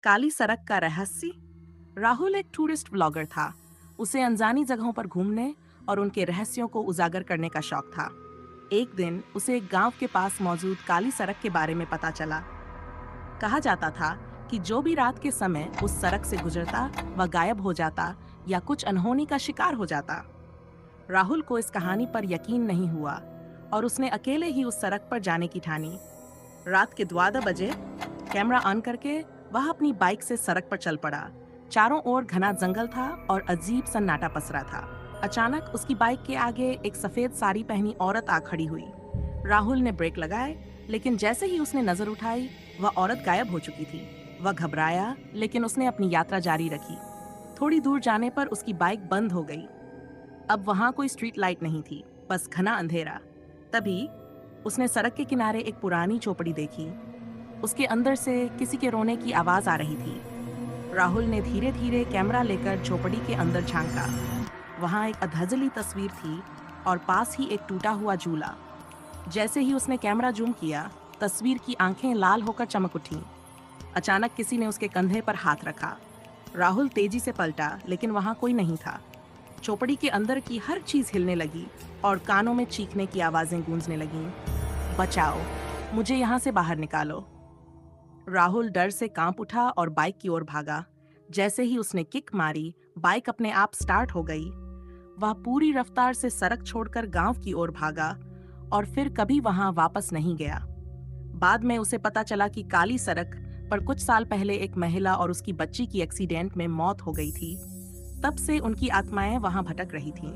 काली सड़क का रहस्य। राहुल एक टूरिस्ट ब्लॉगर था। उसे अनजानी जगहों पर घूमने और उनके रहस्यों को उजागर करने का शौक था। एक दिन उसे एक गांव के पास मौजूद काली सड़क के बारे में पता चला। कहा जाता था कि जो भी रात के समय उस सड़क से गुजरता वह गायब हो जाता या कुछ अनहोनी का शिकार हो जाता। राहुल को इस कहानी पर यकीन नहीं हुआ और उसने अकेले ही उस सड़क पर जाने की ठानी। रात के 12 बजे कैमरा ऑन करके वह अपनी बाइक से सड़क पर चल पड़ा। चारों ओर घना जंगल था और अजीब सन्नाटा पसरा था। अचानक उसकी बाइक के आगे एक सफेद साड़ी पहनी औरत आ खड़ी हुई। राहुल ने ब्रेक लगाए, लेकिन जैसे ही उसने नजर उठाई, वह औरत गायब हो चुकी थी। वह घबराया, लेकिन उसने अपनी यात्रा जारी रखी। थोड़ी दूर जाने पर उसकी बाइक बंद हो गई। अब वहां कोई स्ट्रीट लाइट नहीं थी, बस घना अंधेरा। तभी उसने सड़क के किनारे एक पुरानी चौपड़ी देखी। उसके अंदर से किसी के रोने की आवाज आ रही थी। राहुल ने धीरे धीरे कैमरा लेकर झोपड़ी के अंदर झांका। वहां एक अधजली तस्वीर थी और पास ही एक टूटा हुआ झूला। जैसे ही उसने कैमरा जूम किया, तस्वीर की आंखें लाल होकर चमक उठीं। अचानक किसी ने उसके कंधे पर हाथ रखा। राहुल तेजी से पलटा, लेकिन वहां कोई नहीं था। चौपड़ी के अंदर की हर चीज हिलने लगी और कानों में चीखने की आवाजें गूंजने लगीं। बचाओ, मुझे यहाँ से बाहर निकालो। राहुल डर से कांप उठा और बाइक की ओर भागा। जैसे ही उसने किक मारी, बाइक अपने आप स्टार्ट हो गई। वह पूरी रफ्तार से सड़क छोड़कर गांव की ओर भागा और फिर कभी वहां वापस नहीं गया। बाद में उसे पता चला कि काली सड़क पर कुछ साल पहले एक महिला और उसकी बच्ची की एक्सीडेंट में मौत हो गई थी। तब से उनकी आत्माएं वहां भटक रही थीं।